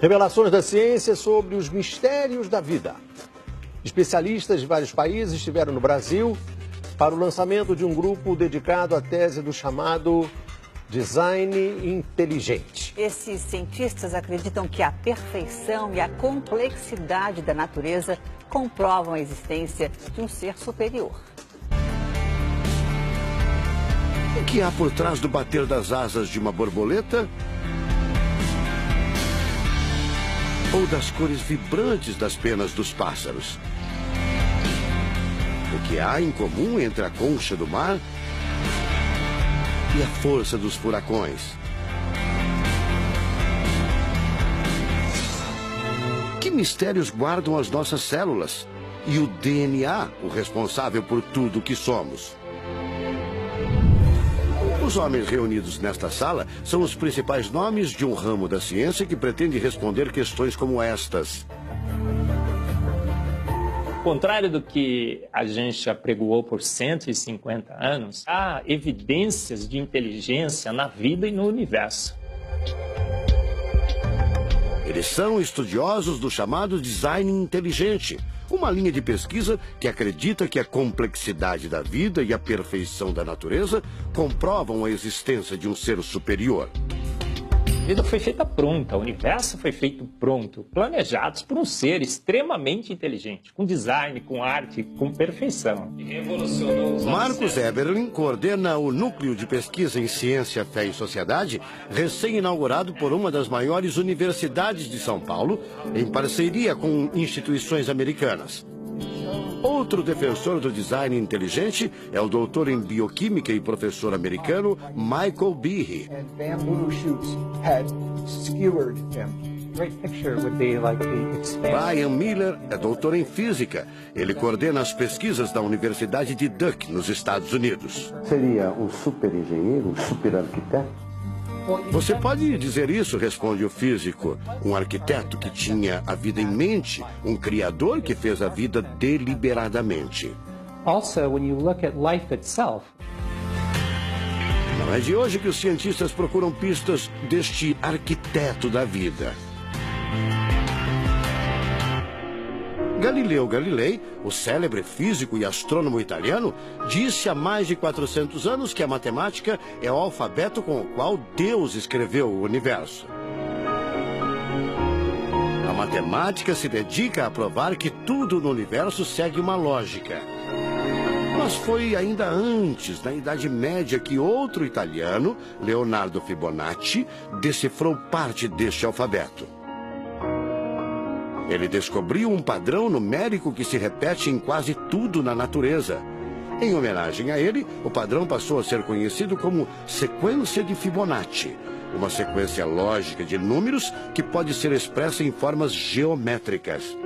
Revelações da ciência sobre os mistérios da vida. Especialistas de vários países estiveram no Brasil para o lançamento de um grupo dedicado à tese do chamado design inteligente. Esses cientistas acreditam que a perfeição e a complexidade da natureza comprovam a existência de um ser superior. O que há por trás do bater das asas de uma borboleta? Ou das cores vibrantes das penas dos pássaros? O que há em comum entre a concha do mar e a força dos furacões? Que mistérios guardam as nossas células e o DNA, o responsável por tudo o que somos? Os homens reunidos nesta sala são os principais nomes de um ramo da ciência que pretende responder questões como estas. Ao contrário do que a gente apregoou por 150 anos, há evidências de inteligência na vida e no universo. Eles são estudiosos do chamado design inteligente, uma linha de pesquisa que acredita que a complexidade da vida e a perfeição da natureza comprovam a existência de um ser superior. A vida foi feita pronta, o universo foi feito pronto, planejados por um ser extremamente inteligente, com design, com arte, com perfeição. Marcos Eberlin coordena o Núcleo de Pesquisa em Ciência, Fé e Sociedade, recém-inaugurado por uma das maiores universidades de São Paulo, em parceria com instituições americanas. Outro defensor do design inteligente é o doutor em bioquímica e professor americano Michael Behe. Brian Miller é doutor em física. Ele coordena as pesquisas da Universidade de Duke, nos Estados Unidos. Seria um super engenheiro, um super arquiteto? Você pode dizer isso, responde o físico. Um arquiteto que tinha a vida em mente, um criador que fez a vida deliberadamente. Also, when you look at life itself, não é de hoje que os cientistas procuram pistas deste arquiteto da vida. Galileu Galilei, o célebre físico e astrônomo italiano, disse há mais de 400 anos que a matemática é o alfabeto com o qual Deus escreveu o universo. A matemática se dedica a provar que tudo no universo segue uma lógica. Mas foi ainda antes, na Idade Média, que outro italiano, Leonardo Fibonacci, decifrou parte deste alfabeto. Ele descobriu um padrão numérico que se repete em quase tudo na natureza. Em homenagem a ele, o padrão passou a ser conhecido como sequência de Fibonacci, uma sequência lógica de números que pode ser expressa em formas geométricas.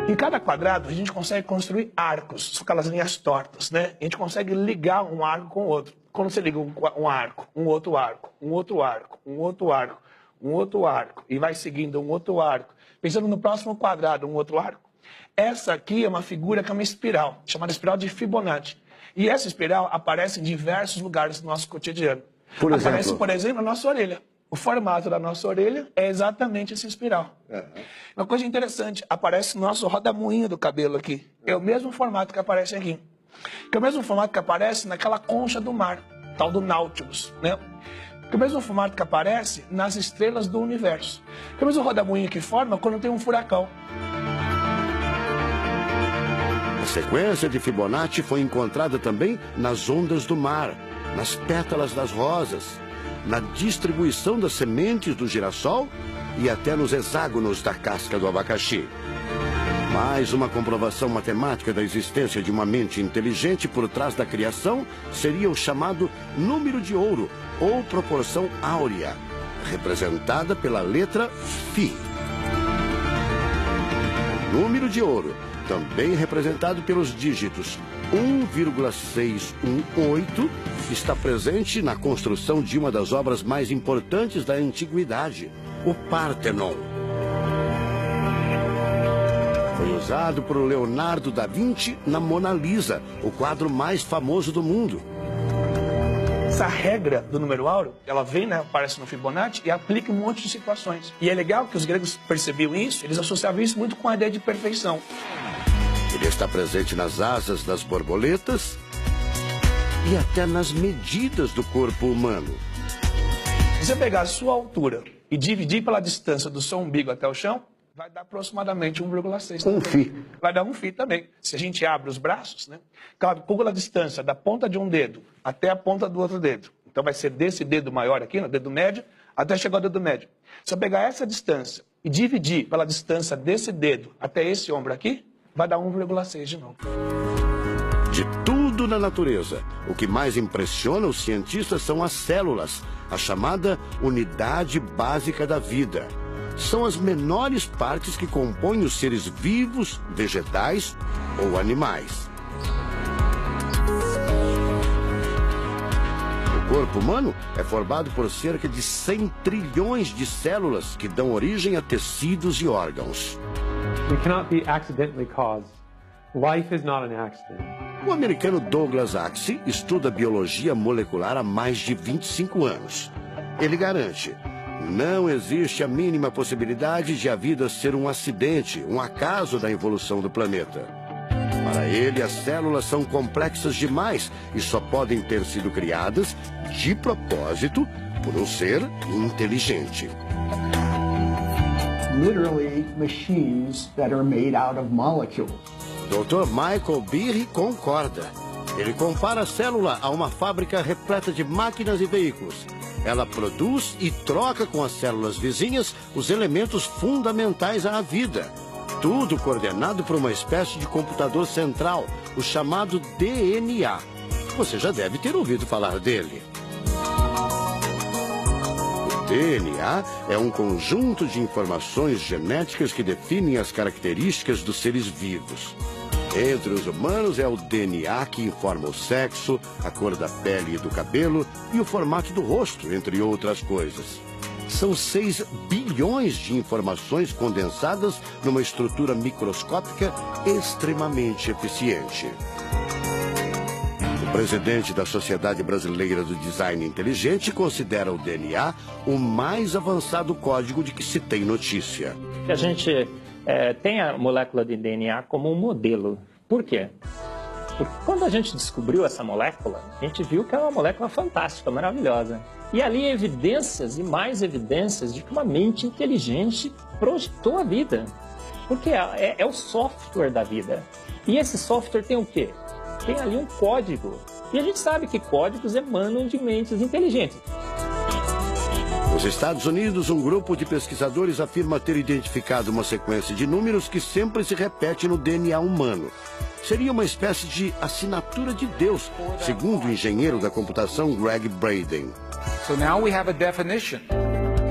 Em cada quadrado, a gente consegue construir arcos, são aquelas linhas tortas, né? A gente consegue ligar um arco com o outro. Quando você liga um arco, um outro arco, um outro arco, um outro arco, um outro arco, e vai seguindo um outro arco, pensando no próximo quadrado, um outro arco. Essa aqui é uma figura que é uma espiral, chamada espiral de Fibonacci. E essa espiral aparece em diversos lugares do nosso cotidiano. Aparece, por exemplo, na nossa orelha. O formato da nossa orelha é exatamente essa espiral. Uma coisa interessante, aparece no nosso rodamuinho do cabelo aqui. É o mesmo formato que aparece aqui. Que é o mesmo formato que aparece naquela concha do mar, tal do Nautilus, né? Que é o mesmo formato que aparece nas estrelas do universo. Que é o mesmo rodamuinho que forma quando tem um furacão. A sequência de Fibonacci foi encontrada também nas ondas do mar, nas pétalas das rosas, na distribuição das sementes do girassol e até nos hexágonos da casca do abacaxi. Mais uma comprovação matemática da existência de uma mente inteligente por trás da criação seria o chamado número de ouro, ou proporção áurea, representada pela letra Φ. O número de ouro, também representado pelos dígitos 1,618, está presente na construção de uma das obras mais importantes da antiguidade, o Partenon. Foi usado por Leonardo da Vinci na Mona Lisa, o quadro mais famoso do mundo. Essa regra do número áureo, ela vem, né, aparece no Fibonacci e aplica um monte de situações. E é legal que os gregos percebiam isso, eles associavam isso muito com a ideia de perfeição. Ele está presente nas asas das borboletas e até nas medidas do corpo humano. Se você pegar a sua altura e dividir pela distância do seu umbigo até o chão, vai dar aproximadamente 1,6. Um φ. Vai dar um φ também. Se a gente abre os braços, né? Calcula a distância da ponta de um dedo até a ponta do outro dedo. Então vai ser desse dedo maior aqui, no dedo médio, até chegar ao dedo médio. Se eu pegar essa distância e dividir pela distância desse dedo até esse ombro aqui, vai dar 1,6 de novo. De tudo na natureza, o que mais impressiona os cientistas são as células, a chamada unidade básica da vida. São as menores partes que compõem os seres vivos, vegetais ou animais. O corpo humano é formado por cerca de 100 trilhões de células que dão origem a tecidos e órgãos. We cannot be accidentally caused. Life is not an accident. O americano Douglas Axie estuda biologia molecular há mais de 25 anos. Ele garante: não existe a mínima possibilidade de a vida ser um acidente, um acaso da evolução do planeta. Para ele, as células são complexas demais e só podem ter sido criadas de propósito por um ser inteligente. Literally machines that are made out of molecules. Dr. Michael Behe concorda. Ele compara a célula a uma fábrica repleta de máquinas e veículos. Ela produz e troca com as células vizinhas os elementos fundamentais à vida. Tudo coordenado por uma espécie de computador central, o chamado DNA. Você já deve ter ouvido falar dele. O DNA é um conjunto de informações genéticas que definem as características dos seres vivos. Entre os humanos é o DNA que informa o sexo, a cor da pele e do cabelo e o formato do rosto, entre outras coisas. São 6 bilhões de informações condensadas numa estrutura microscópica extremamente eficiente. O presidente da Sociedade Brasileira do Design Inteligente considera o DNA o mais avançado código de que se tem notícia. A gente tem a molécula de DNA como um modelo. Por quê? Porque quando a gente descobriu essa molécula, a gente viu que era uma molécula fantástica, maravilhosa. E ali evidências e mais evidências de que uma mente inteligente projetou a vida. Porque é o software da vida. E esse software tem o quê? Tem ali um código. E a gente sabe que códigos emanam de mentes inteligentes. Nos Estados Unidos, um grupo de pesquisadores afirma ter identificado uma sequência de números que sempre se repete no DNA humano. Seria uma espécie de assinatura de Deus, segundo o engenheiro da computação Greg Braden. So now we have a definition.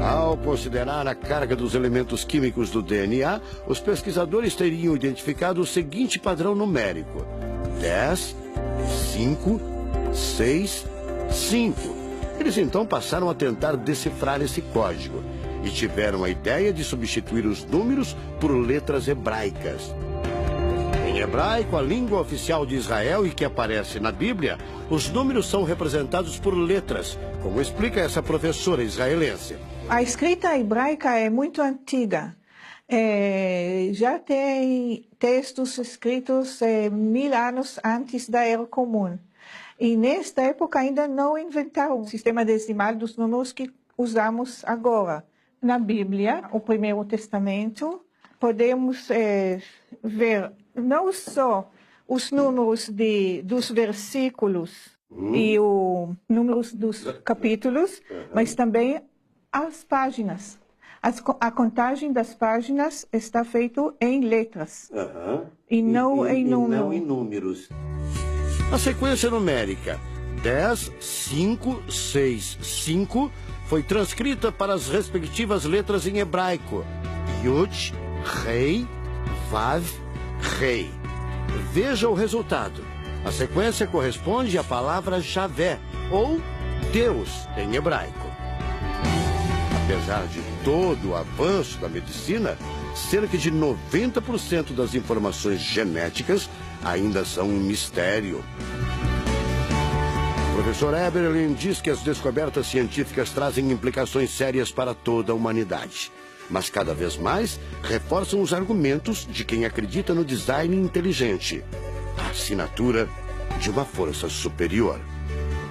Ao considerar a carga dos elementos químicos do DNA, os pesquisadores teriam identificado o seguinte padrão numérico: 10, 5, 6, 5. Eles então passaram a tentar decifrar esse código e tiveram a ideia de substituir os números por letras hebraicas. Em hebraico, a língua oficial de Israel e que aparece na Bíblia, os números são representados por letras, como explica essa professora israelense. A escrita hebraica é muito antiga. Já tem textos escritos 1000 anos antes da Era Comum. E nesta época ainda não inventaram o sistema decimal dos números que usamos agora. Na Bíblia, o Primeiro Testamento, podemos ver não só os números dos versículos e os números dos capítulos, mas também as páginas. A contagem das páginas está feita em letras e não em números. A sequência numérica 10, 5, 6, 5 foi transcrita para as respectivas letras em hebraico: Yud, Rei, Vav, Rei. Veja o resultado. A sequência corresponde à palavra Javé, ou Deus em hebraico. Apesar de todo o avanço da medicina, cerca de 90% das informações genéticas ainda são um mistério. professor Eberlin diz que as descobertas científicas trazem implicações sérias para toda a humanidade. Mas cada vez mais reforçam os argumentos de quem acredita no design inteligente, a assinatura de uma força superior.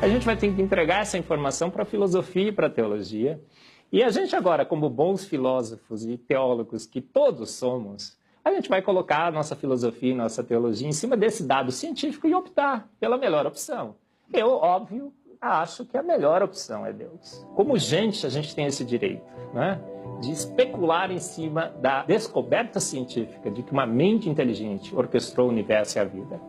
A gente vai ter que entregar essa informação para a filosofia e para a teologia. E a gente agora, como bons filósofos e teólogos que todos somos, a gente vai colocar a nossa filosofia e nossa teologia em cima desse dado científico e optar pela melhor opção. Eu, óbvio, acho que a melhor opção é Deus. Como gente, a gente tem esse direito, né, de especular em cima da descoberta científica de que uma mente inteligente orquestrou o universo e a vida.